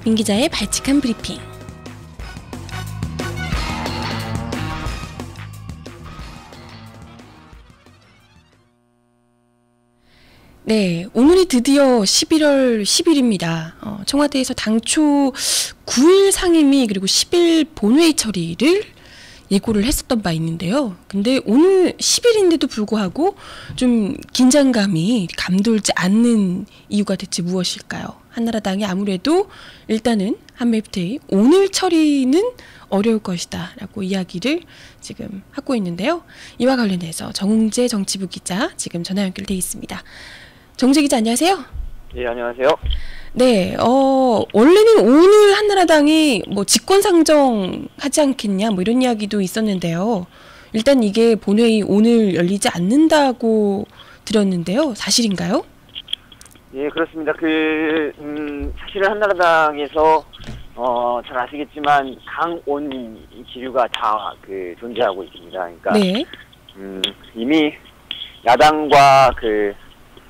민 기자의 발칙한 브리핑. 네, 오늘이 드디어 11월 10일입니다. 청와대에서 당초 9일 상임위 그리고 10일 본회의 처리를 예고를 했었던 바 있는데요. 근데 오늘 10일인데도 불구하고 좀 긴장감이 감돌지 않는 이유가 대체 무엇일까요? 한나라당이 아무래도 일단은 한미 FTA 오늘 처리는 어려울 것이다 라고 이야기를 지금 하고 있는데요. 이와 관련해서 정웅재 정치부 기자 지금 전화 연결돼 있습니다. 정재 기자 안녕하세요. 예, 안녕하세요. 네, 원래는 오늘 한나라당이 뭐 직권상정 하지 않겠냐 뭐 이런 이야기도 있었는데요. 일단 이게 본회의 오늘 열리지 않는다고 들었는데요. 사실인가요? 예, 그렇습니다. 사실은 한나라당에서 잘 아시겠지만 강온 기류가 다 존재하고 있습니다. 그러니까 네. 이미 야당과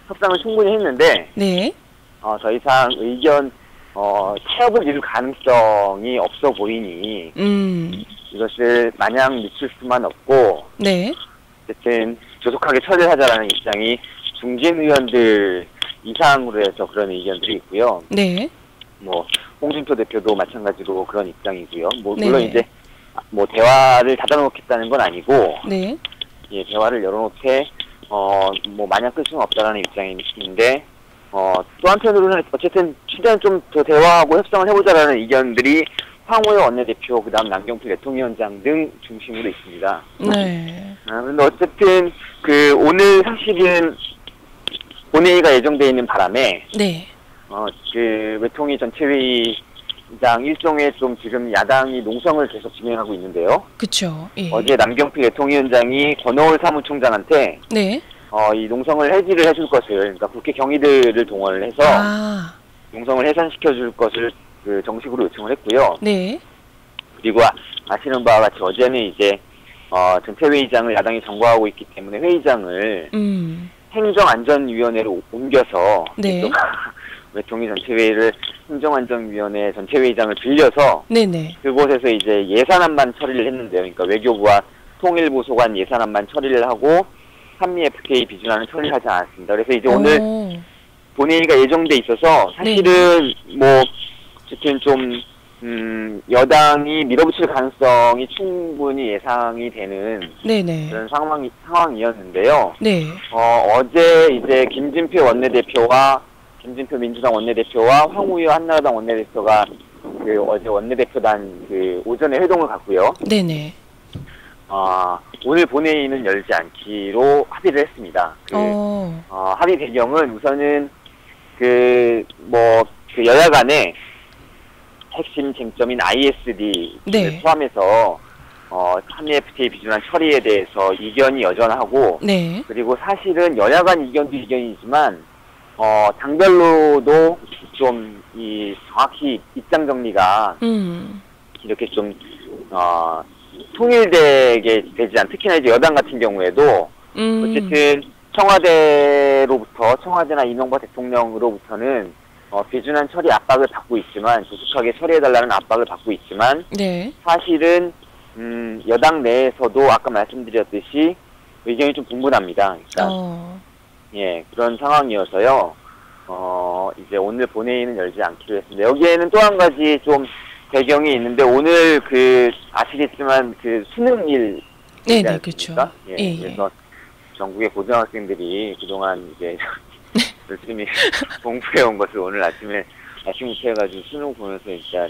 협상을 충분히 했는데 네. 더 이상 의견 타협을 이룰 가능성이 없어 보이니 이것을 마냥 늦출 수만 없고 네. 어쨌든 조속하게 처리를 하자라는 입장이 중진 의원들 이상으로 해서 그런 의견들이 있고요. 네. 홍준표 대표도 마찬가지로 그런 입장이고요. 물론 네네. 이제 대화를 닫아놓겠다는 건 아니고, 네. 예, 대화를 열어놓되 마냥 끌 수는 없다라는 입장인데, 또 한편으로는 어쨌든 최대한 좀 더 대화하고 협상을 해보자라는 의견들이 황우여 원내대표, 그다음 남경필 대통령위원장 등 중심으로 있습니다. 네. 그런데 어쨌든 오늘 사실은 본회의가 예정돼 있는 바람에, 네. 외통위 전체회의장 일종의 좀 지금 야당이 농성을 계속 진행하고 있는데요. 그쵸. 예. 어제 남경필 대통령위원장이 권오을 사무총장한테 네. 이 농성을 해지를 해줄 것을, 그러니까 국회 경위들을 동원을 해서 농성을 해산시켜줄 것을 정식으로 요청을 했고요. 네. 그리고 아시는 바와 같이 어제는 이제 전체회의장을 야당이 점거하고 있기 때문에 회의장을 행정안전위원회로 옮겨서 네. 외통위 전체회의를 행정안전위원회 전체회의장을 빌려서 네네. 그곳에서 이제 예산안만 처리를 했는데요. 그러니까 외교부와 통일부 소관 예산안만 처리를 하고 한미 FTA 비준안을 처리를 하지 않았습니다. 그래서 이제 오늘 본회의가 예정돼 있어서 사실은 어쨌든 좀 여당이 밀어붙일 가능성이 충분히 예상이 되는 네네. 그런 상황이었는데요. 네. 어제 이제 김진표 민주당 원내대표와 황우여 한나라당 원내대표가 어제 원내대표단 오전에 회동을 갖고요. 네네. 오늘 본회의는 열지 않기로 합의를 했습니다. 합의 배경은 우선은 여야 간의 핵심 쟁점인 ISD를 네. 포함해서 한미 FTA 비준안 처리에 대해서 이견이 여전하고, 네. 그리고 사실은 여야 간 이견도 이견이지만 당별로도 좀 정확히 입장 정리가 이렇게 좀 통일되게 되지 않. 특히나 이제 여당 같은 경우에도 어쨌든 청와대나 이명박 대통령으로부터는 비준안 처리 압박을 받고 있지만, 조속하게 처리해달라는 압박을 받고 있지만, 네. 사실은 여당 내에서도 아까 말씀드렸듯이 의견이 좀 분분합니다. 그러니까 예, 그런 상황이어서요. 이제 오늘 본회의는 열지 않기로 했습니다. 여기에는 또 한 가지 좀 배경이 있는데, 오늘 아시겠지만 수능일. 네네, 그렇죠. 예, 그래서 전국의 고등학생들이 그동안 이제 열심히 공부해온 것을 오늘 아침부터 해가지고 수능 보면서 진짜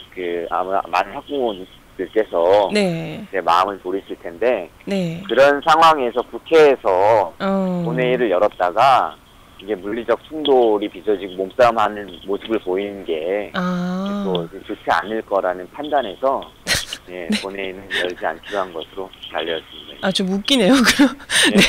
아마 많은 학부모님들께서 네. 이제 마음을 졸이실 텐데, 네. 그런 상황에서 국회에서 본회의를 열었다가 이게 물리적 충돌이 빚어지고 몸싸움하는 모습을 보이는 게 또 좋지 않을 거라는 판단에서 예, 네. 본회의는 열지 않기로 한 것으로 알려졌습니다. 좀 웃기네요. 그럼 네.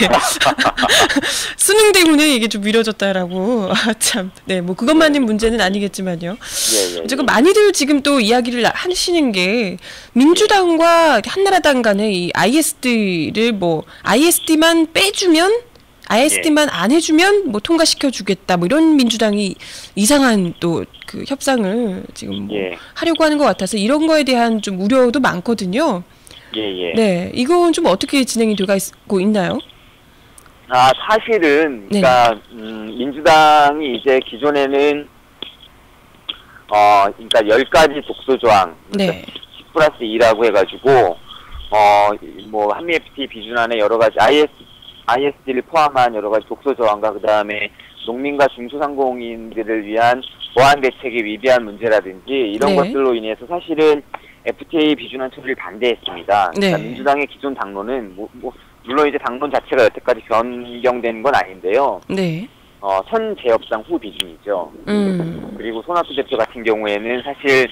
수능 때문에 이게 좀 미뤄졌다라고. 참. 네, 그것만인 문제는 아니겠지만요. 예. 지금 많이들 지금 또 이야기를 하시는 게 민주당과 한나라당 간의 이 ISD를 ISD만 빼주면 ISD만 안 해주면 뭐 통과시켜주겠다. 뭐 이런 민주당이 이상한 또 그 협상을 지금 뭐 하려고 하는 것 같아서 이런 거에 대한 좀 우려도 많거든요. 네, 이건 좀 어떻게 진행이 되고 있나요? 사실은 그러니까 민주당이 이제 기존에는 그러니까 10가지 독소 조항, 그러니까 10+2라고 해가지고 뭐 한미 FTA 비준안에 여러 가지 ISD를 포함한 여러 가지 독소 조항과 그 다음에 농민과 중소상공인들을 위한 보안 대책에 위배한 문제라든지 이런 것들로 인해서 사실은 FTA 비준안 처리를 반대했습니다. 그러니까 민주당의 기존 당론은 물론 이제 당론 자체가 여태까지 변경된 건 아닌데요. 선 재협상 후 비준이죠. 그리고 손학규 대표 같은 경우에는 사실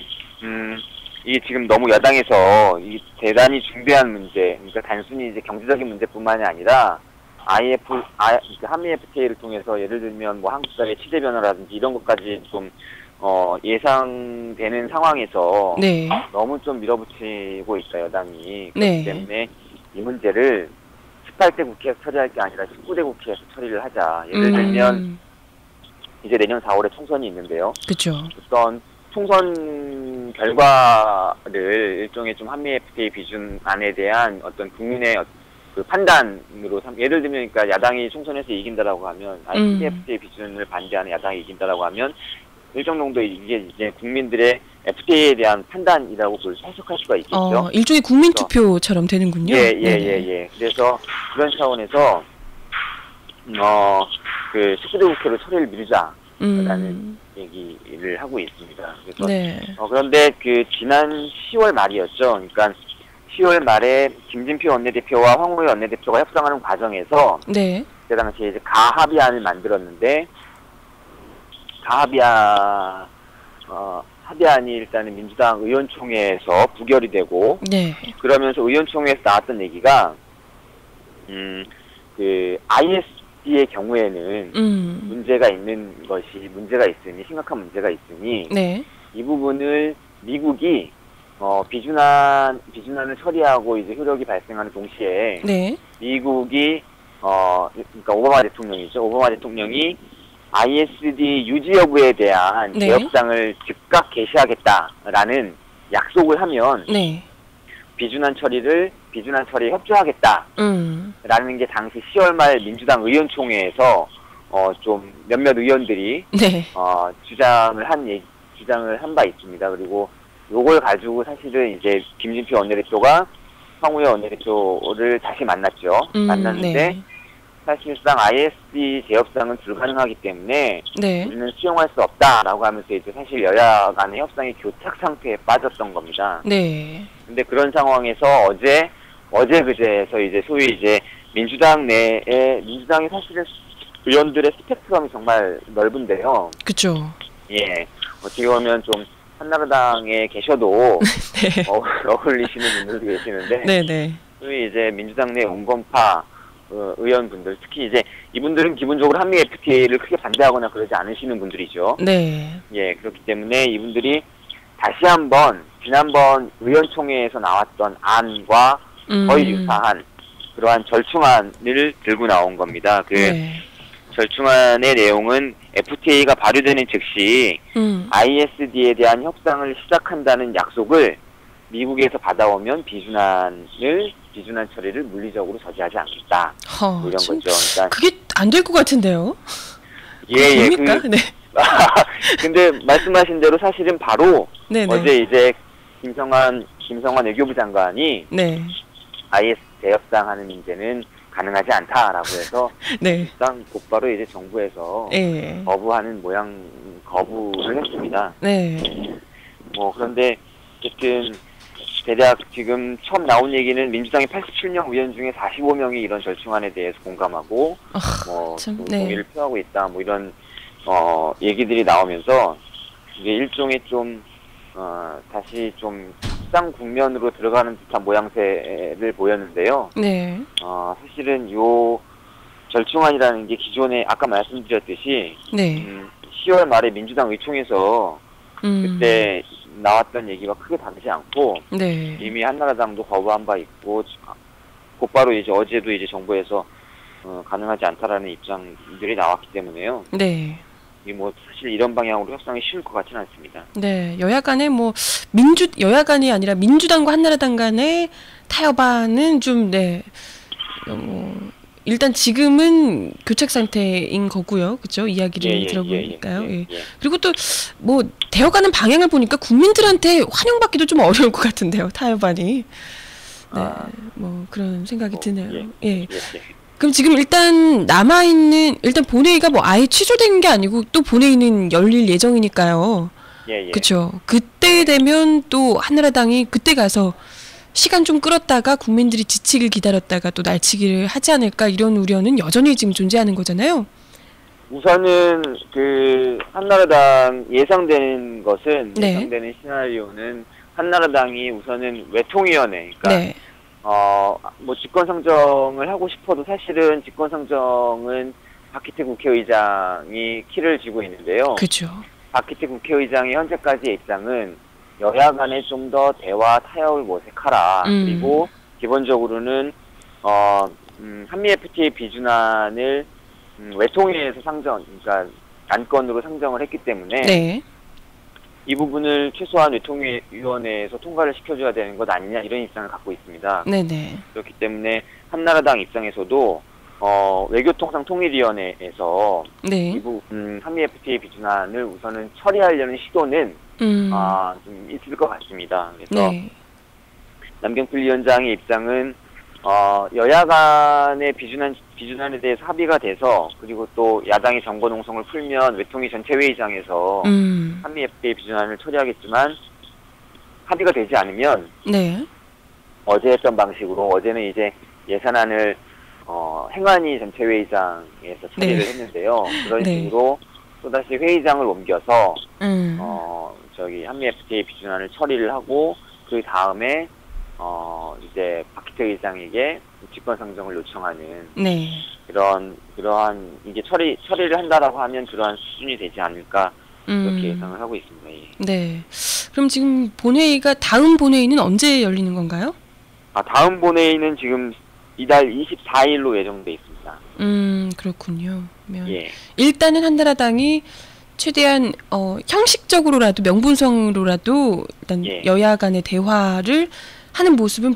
이게 지금 너무 여당에서 이 대단히 중대한 문제, 그러니까 단순히 이제 경제적인 문제뿐만이 아니라 한미 FTA를 통해서 예를 들면 뭐 한국사회 치대 변화라든지 이런 것까지 좀 예상되는 상황에서 너무 좀 밀어붙이고 있어요, 여당이. 그렇기 때문에 이 문제를 18대 국회에서 처리할 게 아니라 19대 국회에서 처리를 하자. 예를 들면 이제 내년 4월에 총선이 있는데요. 그렇죠. 어떤 총선 결과를 일종의 좀 한미 FTA 비준안에 대한 어떤 국민의 그 판단으로 예를 들면 그러니까 야당이 총선에서 이긴다라고 하면 한미 FTA 비준을 반대하는 야당이 이긴다라고 하면 일정 정도 이게 이제 국민들의 FTA에 대한 판단이라고 해석할 수가 있겠죠. 일종의 국민 투표처럼 되는군요. 그래서 그런 차원에서 그 19대 국회로 처리를 미루자라는 얘기를 하고 있습니다. 그래서 그런데 그 지난 10월 말이었죠. 그러니까 10월 말에 김진표 원내대표와 황우여 원내대표가 협상하는 과정에서 그때 당시에 이제 가합의안을 만들었는데 합의안이 일단은 민주당 의원총회에서 부결이 되고 그러면서 의원총회에서 나왔던 얘기가 그 ISD의 경우에는 문제가 있으니 심각한 문제가 있으니 이 부분을 미국이 비준안을 처리하고 이제 효력이 발생하는 동시에 미국이 그러니까 오바마 대통령이 ISD 유지 여부에 대한 개혁상을 즉각 개시하겠다라는 약속을 하면 비준안 처리에 협조하겠다라는 게 당시 10월 말 민주당 의원총회에서 좀 몇몇 의원들이 주장을 한 바 있습니다. 그리고 요걸 가지고 사실은 이제 김진표 원내대표가 황우여 원내대표를 다시 만났죠. 만났는데 사실상 ISD 재협상은 불가능하기 때문에 우리는 수용할 수 없다라고 하면서 이제 사실 여야 간의 협상이 교착 상태에 빠졌던 겁니다. 근데 그런 상황에서 어제 그제에서 이제 소위 이제 민주당이 사실은 의원들의 스펙트럼이 정말 넓은데요. 그렇죠. 어떻게 보면 좀 한나라당에 계셔도 어울리시는 분들도 계시는데 소위 이제 민주당 내 온건파 의원분들, 특히 이제 이분들은 기본적으로 한미 FTA를 크게 반대하거나 그러지 않으시는 분들이죠. 그렇기 때문에 이분들이 다시 한번 지난번 의원총회에서 나왔던 안과 거의 유사한 그러한 절충안을 들고 나온 겁니다. 절충안의 내용은 FTA가 발효되는 즉시 ISD에 대한 협상을 시작한다는 약속을 미국에서 받아오면 비준안 처리를 물리적으로 저지하지 않겠다. 이런 거죠. 그러니까 그게 안 될 것 같은데요. 됩니까? 근데 말씀하신 대로 사실은 바로 어제 이제 김성환 외교부 장관이 ISD 재협상하는 문제는 가능하지 않다라고 해서 일단 곧바로 이제 정부에서 거부를 했습니다. 그런데 어쨌든 대략 지금 처음 나온 얘기는 민주당의 87명 의원 중에 45명이 이런 절충안에 대해서 공감하고 동의를 표하고 있다 뭐 이런 얘기들이 나오면서 이게 일종의 좀 다시 좀 협상 국면으로 들어가는 듯한 모양새를 보였는데요. 사실은 요 절충안이라는 게 기존에 아까 말씀드렸듯이 10월 말에 민주당 의총에서 그때 나왔던 얘기가 크게 다르지 않고 이미 한나라당도 거부한 바 있고 곧바로 이제 어제도 이제 정부에서 가능하지 않다라는 입장들이 나왔기 때문에요. 네. 이 뭐 사실 이런 방향으로 협상이 쉬울 것 같지는 않습니다. 네, 여야 간에 뭐 여야 간이 아니라 민주당과 한나라당 간의 타협안은 좀 네. 일단 지금은 교착 상태인 거고요. 그렇죠? 이야기를 들어보니까요. 예. 그리고 또 뭐 되어가는 방향을 보니까 국민들한테 환영받기도 좀 어려울 것 같은데요. 타협안이. 네. 뭐 그런 생각이 드네요. 예. 그럼 지금 일단 일단 본회의가 뭐 아예 취소된 게 아니고 또 본회의는 열릴 예정이니까요. 그렇죠. 그때 되면 또 한나라당이 그때 가서 시간 좀 끌었다가 국민들이 지치길 기다렸다가 또 날치기를 하지 않을까 이런 우려는 여전히 지금 존재하는 거잖아요. 우선은 그 한나라당 예상되는 시나리오는 한나라당이 우선은 외통위원회, 그러니까 뭐 직권상정을 하고 싶어도 사실은 직권상정은 박희태 국회의장이 키를 쥐고 있는데요. 그렇죠. 박희태 국회의장의 현재까지의 입장은 여야 간에 좀 더 대화 타협을 모색하라. 그리고 기본적으로는 한미 FTA 비준안을 외통위에서 그러니까 안건으로 상정을 했기 때문에 이 부분을 최소한 외통위원회에서 통과를 시켜줘야 되는 것 아니냐 이런 입장을 갖고 있습니다. 네네. 그렇기 때문에 한나라당 입장에서도 외교통상통일위원회에서 한미 FTA 비준안을 우선은 처리하려는 시도는 좀 있을 것 같습니다. 그래서 남경필 위원장의 입장은 여야 간의 비준안에 대해서 합의가 돼서 그리고 또 야당이 정거 농성을 풀면 외통위 전체회의장에서 한미 FTA 비준안을 처리하겠지만 합의가 되지 않으면 어제 했던 방식으로 어제는 이제 예산안을 행안위 전체회의장에서 처리를 했는데요. 그런 식으로 또다시 회의장을 옮겨서 한미 FTA 비준안을 처리를 하고 그 다음에 이제 박희태 의장에게 직권상정을 요청하는 그러한 이게 처리를 한다라고 하면 그러한 수준이 되지 않을까 그렇게 예상을 하고 있습니다. 네. 그럼 지금 다음 본회의는 언제 열리는 건가요? 다음 본회의는 지금 이달 24일로 예정돼 있습니다. 그렇군요. 일단은 한나라당이 최대한 형식적으로라도 명분상으로라도 일단 여야 간의 대화를 하는 모습은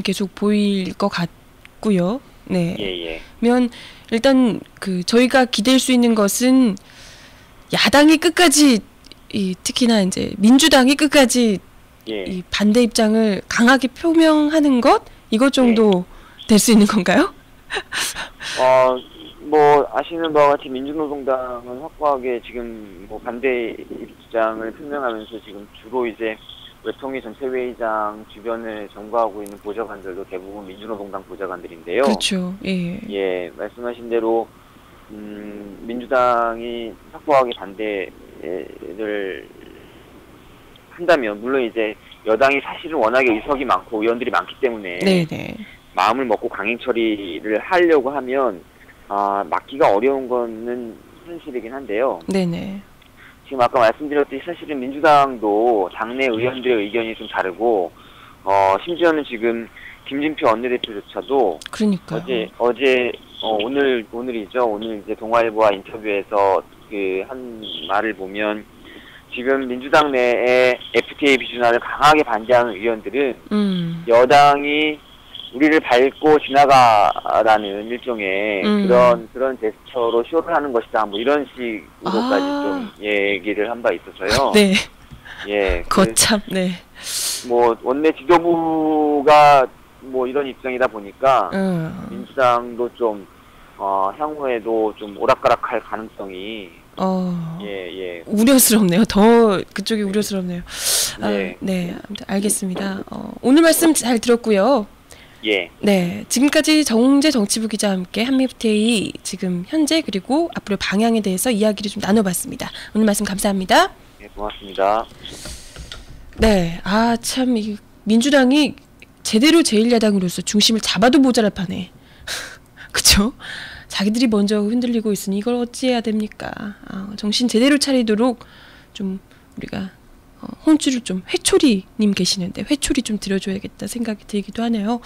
계속 보일 것 같고요. 면 일단 저희가 기댈 수 있는 것은 야당이 끝까지 특히나 이제 민주당이 끝까지 이 반대 입장을 강하게 표명하는 것 이것 정도 될 수 있는 건가요? 뭐 아시는 바와 같이 민주노동당은 확고하게 지금 뭐 반대 입장을 표명하면서 지금 주로 이제 외통위 전체회의장 주변을 점거하고 있는 보좌관들도 대부분 민주노동당 보좌관들인데요. 그렇죠. 말씀하신 대로 민주당이 확고하게 반대를 한다면 물론 이제 여당이 사실은 워낙에 의석이 많고 의원들이 많기 때문에 마음을 먹고 강행 처리를 하려고 하면 막기가 어려운 거는 현실이긴 한데요. 지금 아까 말씀드렸듯이 사실은 민주당도 당내 의원들의 의견이 좀 다르고 심지어는 지금 김진표 원내대표조차도 오늘이죠. 오늘 이제 동아일보와 인터뷰에서 한 말을 보면 지금 민주당 내에 FTA 비준안을 강하게 반대하는 의원들은 여당이 우리를 밟고 지나가라는 일종의 그런 제스처로 쇼를 하는 것이다. 뭐 이런 식으로까지 좀 얘기를 한 바 있어서요. 거참. 뭐 원내 지도부가 뭐 이런 입장이다 보니까 민주당도 좀 향후에도 좀 오락가락할 가능성이 우려스럽네요. 더 그쪽이 우려스럽네요. 아무튼 알겠습니다. 오늘 말씀 잘 들었고요. 지금까지 정웅재 정치부 기자와 함께 한미 FTA 지금 현재 그리고 앞으로 방향에 대해서 이야기를 좀 나눠봤습니다. 오늘 말씀 감사합니다. 고맙습니다. 참 민주당이 제대로 제1야당으로서 중심을 잡아도 모자랄 판에 그쵸? 자기들이 먼저 흔들리고 있으니 이걸 어찌해야 됩니까? 정신 제대로 차리도록 좀 우리가 혼쭐을 좀 회초리님 계시는데 회초리 좀 드려줘야겠다 생각이 들기도 하네요.